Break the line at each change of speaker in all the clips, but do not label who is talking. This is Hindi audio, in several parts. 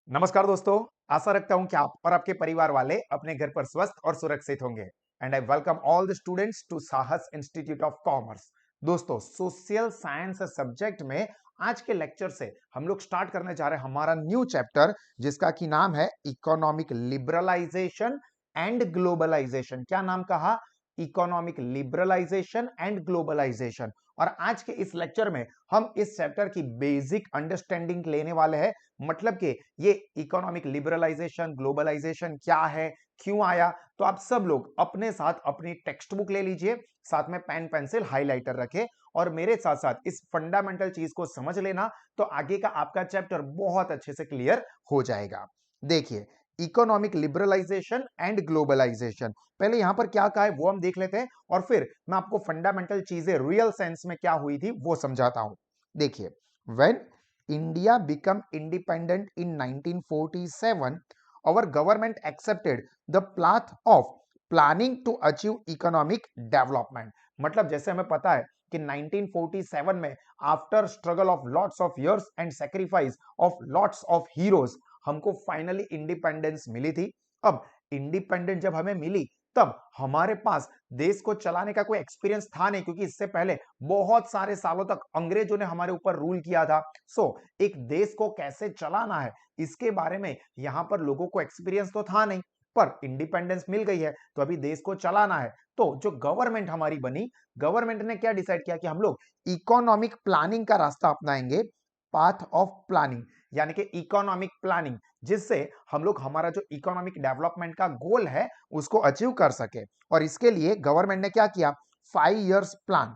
नमस्कार दोस्तों। आशा रखता हूं कि आप और आपके परिवार वाले अपने घर पर स्वस्थ और सुरक्षित होंगे। And I welcome all the students to Sahas institute of commerce. दोस्तों, सोशल साइंस सब्जेक्ट में आज के लेक्चर से हम लोग स्टार्ट करने जा रहे हैं हमारा न्यू चैप्टर, जिसका की नाम है इकोनॉमिक लिबरलाइजेशन एंड ग्लोबलाइजेशन। क्या नाम कहा? Economic liberalisation and globalisation. और आज के इस लेक्चर में हम इस चैप्टर की बेसिक अंडरस्टैंडिंग लेने वाले हैं। मतलब कि ये इकोनॉमिक लिबरलाइजेशन ग्लोबलाइजेशन क्या है, क्यों आया। तो आप सब लोग अपने साथ अपनी टेक्स्ट बुक ले लीजिए, साथ में पेन पेंसिल हाइलाइटर रखें और मेरे साथ साथ इस फंडामेंटल चीज को समझ लेना, तो आगे का आपका चैप्टर बहुत अच्छे से क्लियर हो जाएगा। देखिए, इकोनॉमिक लिबरलाइजेशन एंड ग्लोबलाइजेशन, पहले यहां पर क्या कहा है वो हम देख लेते हैं और फिर मैं आपको फंडामेंटल चीजें रियल सेंस में क्या हुई थी वो समझाता हूं। देखिए, when India became independent in 1947, our government accepted the path of planning to achieve economic development। मतलब जैसे हमें पता है कि 1947 में after struggle of lots of years and sacrifice of lots of heroes हमको फाइनली इंडिपेंडेंस मिली थी। अब इंडिपेंडेंस जब हमें मिली तब हमारे पास देश को चलाने का कोई एक्सपीरियंस था नहीं, क्योंकि इससे पहले बहुत सारे सालों तक अंग्रेजों ने हमारे ऊपर रूल किया था। सो एक देश को कैसे चलाना है इसके बारे में यहां पर लोगों को एक्सपीरियंस तो था नहीं, पर इंडिपेंडेंस मिल गई है तो अभी देश को चलाना है। तो जो गवर्नमेंट हमारी बनी, गवर्नमेंट ने क्या डिसाइड किया कि हम लोग इकोनॉमिक प्लानिंग का रास्ता अपनाएंगे। पाथ ऑफ प्लानिंग यानी कि इकोनॉमिक प्लानिंग, जिससे हम लोग हमारा जो इकोनॉमिक डेवलपमेंट का गोल है उसको अचीव कर सके। और इसके लिए गवर्नमेंट ने क्या किया, 5 इयर्स प्लान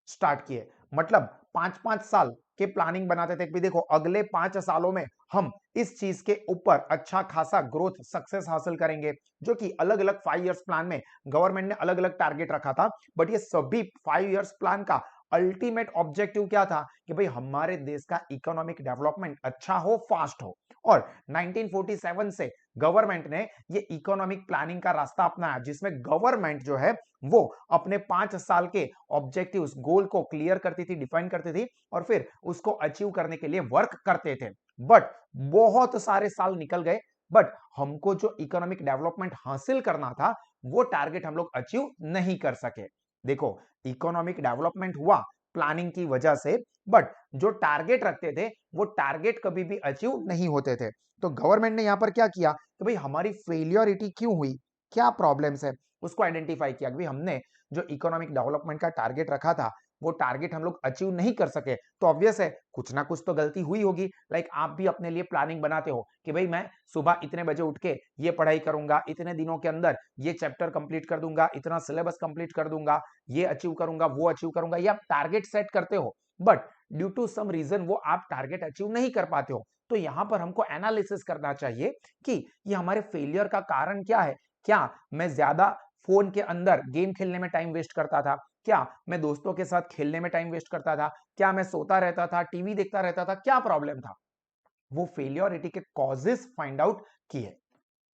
स्टार्ट किए। मतलब 5-5 साल के प्लानिंग बनाते थे कि देखो अगले 5 सालों में हम इस चीज के ऊपर अच्छा खासा ग्रोथ सक्सेस हासिल करेंगे। जो कि अलग अलग 5 इयर्स प्लान में गवर्नमेंट ने अलग अलग टारगेट रखा था, बट ये सभी 5 इयर्स प्लान का अल्टीमेट ऑब्जेक्टिव क्या था कि भाई हमारे देश का इकोनॉमिक डेवलपमेंट अच्छा हो, फास्ट हो। और 1947 से गवर्नमेंट ने ये इकोनॉमिक प्लानिंग का रास्ता अपनाया, जिसमें गवर्नमेंट जो है वो अपने 5 साल के ऑब्जेक्टिव गोल को क्लियर करती थी, डिफाइन करती थी और फिर उसको अचीव करने के लिए वर्क करते थे। बट बहुत सारे साल निकल गए, बट हमको जो इकोनॉमिक डेवलपमेंट हासिल करना था वो टारगेट हम लोग अचीव नहीं कर सके। देखो, इकोनॉमिक डेवलपमेंट हुआ प्लानिंग की वजह से, बट जो टारगेट रखते थे वो टारगेट कभी भी अचीव नहीं होते थे। तो गवर्नमेंट ने यहां पर क्या किया कि भाई हमारी फेलियरिटी क्यों हुई, क्या प्रॉब्लम्स है, उसको आइडेंटिफाई किया कि भाई हमने जो इकोनॉमिक डेवलपमेंट का टारगेट रखा था वो टारगेट हम लोग अचीव नहीं कर सके। तो ऑब्वियस है कुछ ना कुछ तो गलती हुई होगी। लाइक आप भी अपने लिए प्लानिंग बनाते हो कि भाई मैं सुबह इतने बजे उठ के ये पढ़ाई करूंगा, इतने दिनों के अंदर ये चैप्टर कंप्लीट कर दूंगा, इतना सिलेबस कंप्लीट कर दूंगा, ये अचीव करूंगा, वो अचीव करूंगा, ये आप टारगेट सेट करते हो। But due to some reason वो आप टारगेट अचीव नहीं कर पाते हो। तो यहां पर हमको एनालिसिस करना चाहिए कि ये हमारे फेलियर का कारण क्या है। क्या मैं ज्यादा फोन के अंदर गेम खेलने में टाइम वेस्ट करता था? क्या मैं दोस्तों के साथ खेलने में टाइम वेस्ट करता था? क्या मैं सोता रहता था, टीवी देखता रहता था? क्या प्रॉब्लम था? वो फेलियोरिटी के कॉजेस फाइंड आउट किए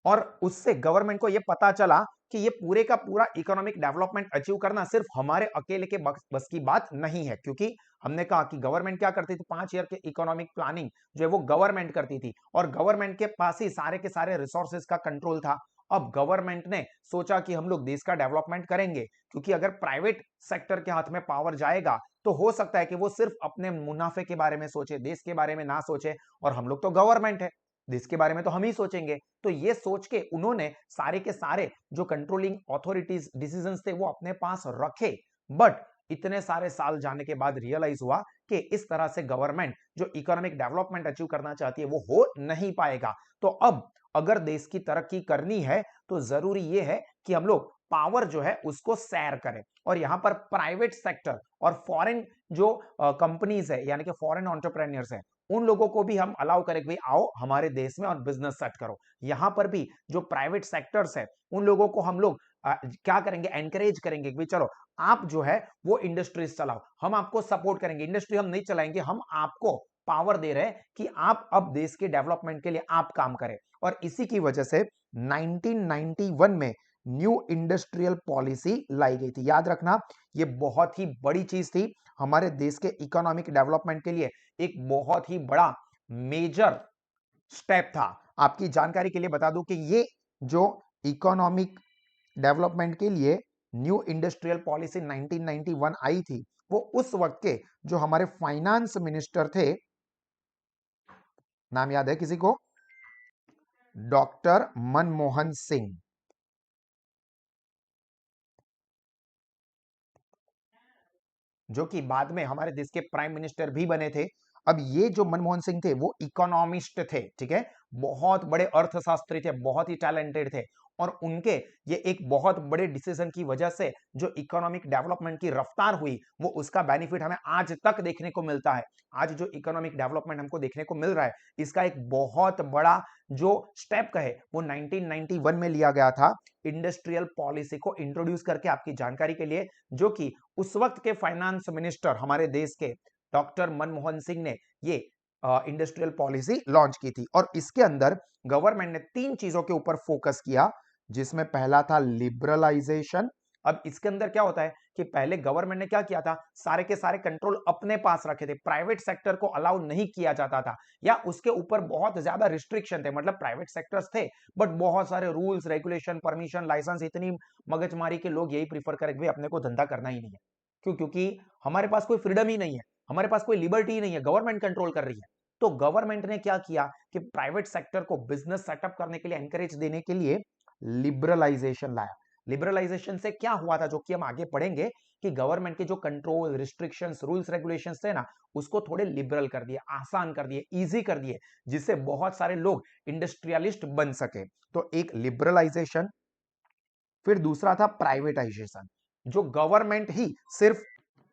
और उससे गवर्नमेंट को यह पता चला कि ये पूरे का पूरा इकोनॉमिक डेवलपमेंट अचीव करना सिर्फ हमारे अकेले के बस की बात नहीं है। क्योंकि हमने कहा कि गवर्नमेंट क्या करती थी, 5 ईयर के इकोनॉमिक प्लानिंग जो है वो गवर्नमेंट करती थी और गवर्नमेंट के पास ही सारे के सारे रिसोर्सेज का कंट्रोल था। अब गवर्नमेंट ने सोचा कि हम लोग देश का डेवलपमेंट करेंगे, क्योंकि अगर प्राइवेट सेक्टर के हाथ में पावर जाएगा तो हो सकता है कि वो सिर्फ अपने मुनाफे के बारे में सोचे, देश के बारे में ना सोचे। और हम लोग तो गवर्नमेंट है, देश के बारे में तो हम ही सोचेंगे। तो ये सोच के उन्होंने सारे के सारे जो कंट्रोलिंग अथॉरिटीज डिसीजंस थे वो अपने पास रखे। बट इतने सारे साल जाने के बाद रियलाइज हुआ कि इस तरह से गवर्नमेंट जो इकोनॉमिक डेवलपमेंट अचीव करना चाहती है वो हो नहीं पाएगा। तो अब अगर देश की तरक्की करनी है तो जरूरी ये है कि हम लोग पावर जो है उसको शेयर करें। और यहां पर प्राइवेट सेक्टर और फॉरेन जो कंपनीज है यानी कि फॉरेन एंटरप्रेन्योर्स है, उन लोगों को भी हम अलाउ करें कि भाई आओ हमारे देश में और बिजनेस सेट करो। यहां पर भी जो प्राइवेट सेक्टर्स है उन लोगों को हम लोग क्या करेंगे, एनकरेज करेंगे कि भाई चलो आप जो है वो इंडस्ट्रीज चलाओ, हम आपको सपोर्ट करेंगे। इंडस्ट्री हम नहीं चलाएंगे, हम आपको पावर दे रहे हैं कि आप अब देश के डेवलपमेंट के लिए आप काम करें। और इसी की वजह से 1991 में न्यू इंडस्ट्रियल पॉलिसी लाई गई थी। याद रखना, ये बहुत ही बड़ी चीज थी हमारे देश के इकोनॉमिक डेवलपमेंट के लिए, एक बहुत ही बड़ा मेजर स्टेप था। आपकी जानकारी के लिए बता दूं कि ये जो इकोनॉमिक डेवलपमेंट के लिए न्यू इंडस्ट्रियल पॉलिसी 1991 आई थी, वो उस वक्त के जो हमारे फाइनेंस मिनिस्टर थे, नाम याद है किसी को? डॉक्टर मनमोहन सिंह, जो कि बाद में हमारे देश के प्राइम मिनिस्टर भी बने थे। अब ये जो मनमोहन सिंह थे वो इकोनॉमिस्ट थे, ठीक है, बहुत बड़े अर्थशास्त्री थे, बहुत ही टैलेंटेड थे। और उनके ये एक बहुत बड़े डिसीजन की वजह से जो इकोनॉमिक डेवलपमेंट की रफ्तार हुई, वो उसका बेनिफिट हमें आज तक देखने को मिलता है। आज जो इकोनॉमिक डेवलपमेंट हमको देखने को मिल रहा है, इसका एक बहुत बड़ा जो स्टेप कहे वो 1991 में लिया गया था, इंडस्ट्रियल पॉलिसी को इंट्रोड्यूस करके। आपकी जानकारी के लिए, जो कि उस वक्त के फाइनेंस मिनिस्टर हमारे देश के डॉक्टर मनमोहन सिंह ने ये इंडस्ट्रियल पॉलिसी लॉन्च की थी। और इसके अंदर गवर्नमेंट ने 3 चीजों के ऊपर फोकस किया, जिसमें पहला था लिबरलाइजेशन। अब इसके अंदर क्या होता है कि पहले गवर्नमेंट ने क्या किया था, सारे के सारे कंट्रोल अपने पास रखे थे, प्राइवेट सेक्टर को अलाउ नहीं किया जाता था, या उसके ऊपर बहुत ज्यादा रिस्ट्रिक्शन थे। मतलब प्राइवेट सेक्टर्स थे, बट बहुत सारे रूल्स रेगुलेशन परमिशन लाइसेंस, इतनी मगजमारी के लोग यही प्रीफर करेंगे अपने को धंधा करना ही नहीं है। क्यों? क्योंकि हमारे पास कोई फ्रीडम ही नहीं है, हमारे पास कोई लिबर्टी ही नहीं है, गवर्नमेंट कंट्रोल कर रही है। तो गवर्नमेंट ने क्या किया कि प्राइवेट सेक्टर को बिजनेस सेटअप करने के लिए एनकरेज देने के लिए लिबरलाइजेशन लाया। लिबरलाइजेशन से क्या हुआ था, जो कि हम आगे पढ़ेंगे, कि गवर्नमेंट के जो कंट्रोल रिस्ट्रिक्शंस रूल्स रेगुलेशंस थे ना, उसको थोड़े लिबरल कर दिए, आसान कर दिए, इजी कर दिए, जिससे बहुत सारे लोग इंडस्ट्रियलिस्ट बन सके। तो एक लिबरलाइजेशन, फिर दूसरा था प्राइवेटाइजेशन। जो गवर्नमेंट ही सिर्फ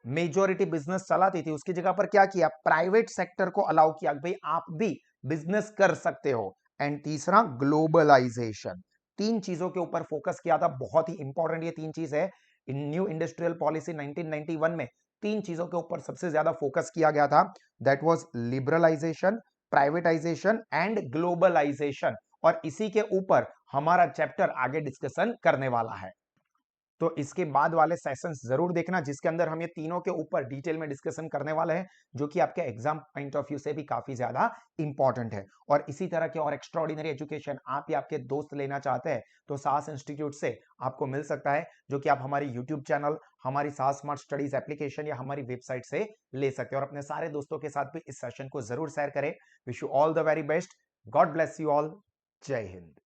मेजोरिटी बिजनेस चलाती थी, उसकी जगह पर क्या किया, प्राइवेट सेक्टर को अलाउ किया, भाई आप भी बिजनेस कर सकते हो। एंड तीसरा ग्लोबलाइजेशन। 3 चीजों के ऊपर फोकस किया था, बहुत ही इंपॉर्टेंट ये 3 चीज है। इन न्यू इंडस्ट्रियल पॉलिसी 1991 में 3 चीजों के ऊपर सबसे ज्यादा फोकस किया गया था। That was liberalisation, privatisation and globalisation. और इसी के ऊपर हमारा चैप्टर आगे डिस्कशन करने वाला है। तो इसके बाद वाले सेशंस जरूर देखना, जिसके अंदर हम ये तीनों के ऊपर डिटेल में डिस्कशन करने वाले हैं, जो कि आपके एग्जाम पॉइंट ऑफ व्यू से भी काफी ज्यादा इंपॉर्टेंट है। और इसी तरह के और एक्स्ट्राऑर्डिनरी एजुकेशन आप या आपके दोस्त लेना चाहते हैं, तो साहस इंस्टीट्यूट से आपको मिल सकता है, जो कि आप हमारी यूट्यूब चैनल, हमारी साहस स्मार्ट स्टडीज एप्लीकेशन या हमारी वेबसाइट से ले सकते हैं। और अपने सारे दोस्तों के साथ भी इस सेशन को जरूर शेयर करें। Wish you all the very best. God bless you all. जय हिंद।